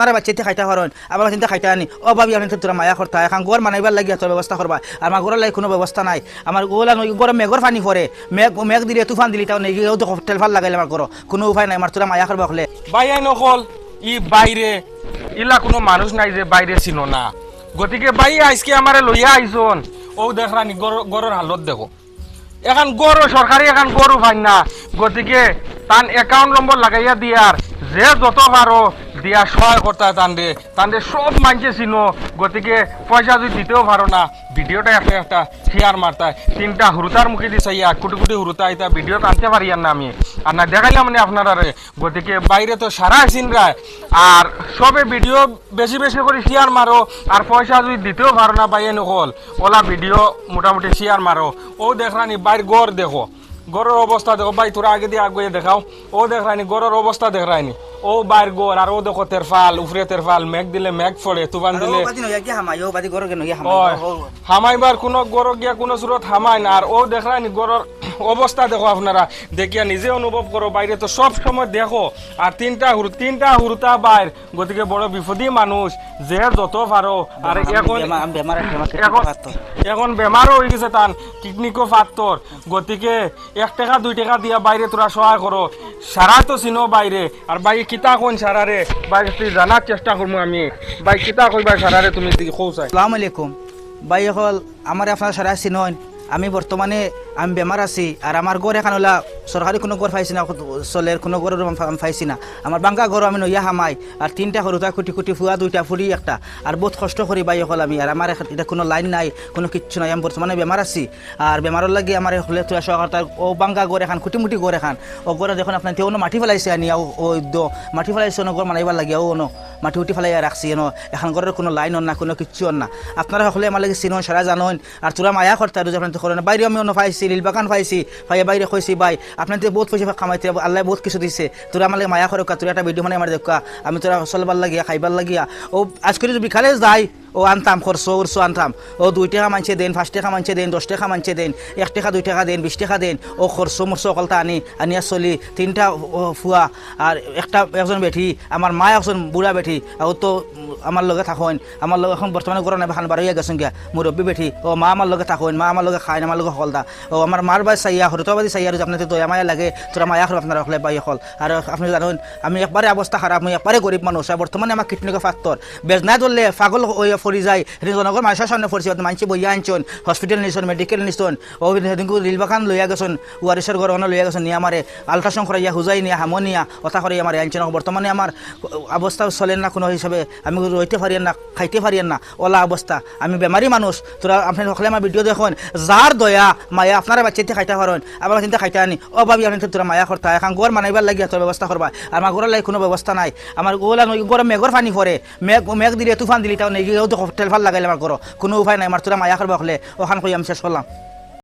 তারা বাচ্চাতে খাইতে পারেন আবার চিন্তা খাইতে আনি ও ভাবি আপনি তোরা মায়া করতে এখন ঘর মানাইবার লাগিয়া তোর ব্যবস্থা করবা আমার ঘরের লাগে কোনো ব্যবস্থা নাই আমার গোলা নই ঘরে মেঘর পানি পরে মেঘ দিলে তুফান দিলি তাও নেই তো টেলফার লাগাইলে আমার ঘর কোনো উপায় নাই আমার তোরা মায়া করবা হলে বাইয়াই নকল ই বাইরে ইলা কোনো মানুষ নাই যে বাইরে ছিল না গতিকে বাই আজকে আমারে লইয়া আইছন ও দেখরানি গরুর হালত দেখো এখন গরু সরকারি এখন গরু পাই না গতিকে তান অ্যাকাউন্ট নম্বর লাগাইয়া দিয়ার যে যত পারো দিয়া সহায় করতে তান্ডে সব মানছে চিনো গতিকে পয়সা যদি দিতেও পারো না ভিডিওটা একটা শেয়ার মারতায় 3টা হুরুতার মুখে দিয়ে চাইয়া কোটি কোটি হুরুতা এটা ভিডিও টানতে পারি আর না আমি আর না দেখাইলাম মানে আপনারা গতিকে বাইরে তো সারা আইসিন রায় আর সবে ভিডিও বেশি বেশি করে শেয়ার মারো আর পয়সা যদি দিতেও পারো না বাইরে নকল ওলা ভিডিও মোটামুটি শেয়ার মারো ও দেখরানি বাইর গড় দেখো গড়ের অবস্থা দেখো ভাই তোরা আগে দিয়ে আগে দেখাও ও দেখরানি গড়ের অবস্থা দেখরানি ও বাইর গড় আর ও দেখো তেরফাল উফরে তেরফাল মেঘ দিলে মেঘ ফোড়ে তুফান দিলে হামাইবার কোনো গড় গিয়া কোনো সুরত হামাই না আর ও দেখরানি গড়ের অবস্থা দেখো আপনারা দেখিয়া নিজে অনুভব করো বাইরে তো সব সময় দেখো আর 3টা হুরুতা বাইর গতিকে বড় বিপদী মানুষ যে যত পারো আর এখন বেমারও হয়ে গেছে তান কিডনিকো ফাত্তর গতিকে 1 টাকা 2 টাকা দিয়া বাইরে তোরা সহায় করো সারা তো চিনো বাইরে আর বাই কিতা কোন সারারে বাই জানার চেষ্টা করবো আমি বাই কিতা কইবা সারারে তুমি কৌসাই আসসালামু আলাইকুম ভাই হল আমার আপনার সারা চিনন আমি বর্তমানে আমি বেমার আছি আর আমার ঘর এখন হলা সরকারি কোনো ঘর পাইছি না চলের কোনো ঘর পাইছি না আমার বাঙ্কা ঘর আমি নইয়া হামাই আর 3টা সরুতা কুটি কুটি ফুয়া 2টা ফুরি একটা আর বহুত কষ্ট করি বাই হল আমি আর আমার এটা কোনো লাইন নাই কোনো কিচ্ছু নাই আমি বর্তমানে বেমার আছি আর বেমারের লাগে আমার হলে তোরা সরকার ও বাঙ্কা ঘর এখন কুটিমুটি ঘর এখন ও ঘরে দেখুন আপনার তেও মাটি ফেলাইছে আনি ও মাটি ফেলাইছে ঘর মানাইবার লাগে ও মাটি উঠি ফেলাই রাখছি এখন ঘরের কোনো লাইন না কোনো কিচ্ছু না আপনারা সকলে আমার লাগে চিনন সারা জানন আর তোরা মায়া করতে আর আপনার করেন বাইরে আমি অন্য পাইছি নীলবাগান পাইছি ভাইয়া বাইরে কইছি ভাই আপনাদের বহুত পয়সা কামাইতে আল্লাহ বহুত কিছু দিছে তোরা আমার মায়া করে তোরা একটা ভিডিও মানে আমার দেখা আমি তোরা চলবার লাগিয়া খাইবার লাগিয়া ও আজকে যদি বিকালে যাই ও আনতাম খরচ আনতাম ও 2 টাকা মানছে দেন 5 টাকা মানছে দেন 10 টাকা মানছে দেন 1 টাকা 2 টাকা দেন 20 টাকা দেন ও খরচ মরচ অকলতা আনিয়া চলি 3টা ফুয়া আর একজন বেঠি আমার মা একজন বুড়া বেঠি ও তো আমার লগে থাকেন আমার লগে এখন বর্তমানে করোনা বাহান বাড়িয়া গেছেন গিয়া মুরব্বী বেঠি ও মা আমার লগে থাকেন মা আমার লগে খায় আমার লগে হলদা ও আমার মার বাই চাইয়া হরতবাদী চাইয়া আপনার দয়া মায়া লাগে তোরা মায়া করো আপনারা হলে বাই হল আর আপনি জানেন আমি একবারে অবস্থা খারাপ আমি একবারে গরিব মানুষ আর বর্তমানে আমার কিডনিকে ফাত্তর বেজ নাই ধরলে পাগল ফরি যায় সেদিন জনগণ মানুষের সামনে ফরছি মানুষ বইয়া আনছেন হসপিটাল নিছন মেডিকেল নিছন ও সেদিনকে রিলবাগান লইয়া গেছেন ওয়ারিসের ঘর লইয়া গেছেন নিয়ে আমারে আল্ট্রাসাউন্ড করাইয়া হুজাই নিয়ে হামনিয়া কথা করে আমার আনছেন বর্তমানে আমার অবস্থা চলেন না কোনো হিসাবে আমি রইতে পারি না খাইতে পারি না ওলা অবস্থা আমি বেমারি মানুষ তোরা আপনি সকলে আমার ভিডিও দেখুন যার দয়া মায়া আপনারা বাচ্চাতে খাইতে পারেন আবার চিন্তা খাইতে আনি ও ভাবি আপনি তোরা মায়া করতে এখন ঘর মানাইবার লাগিয়া তোর ব্যবস্থা করবা আমার ঘরের লাগে কোনো ব্যবস্থা নাই আমার গোলা নই ঘরে মেঘর পানি পরে মেঘ দিলে তুফান দিলি তাও নেই টেলফার লাগাইলে আমার ঘর কোনো উপায় নাই আমার তোরা মায়া করবা হলে ওখান কই আমি শেষ করলাম।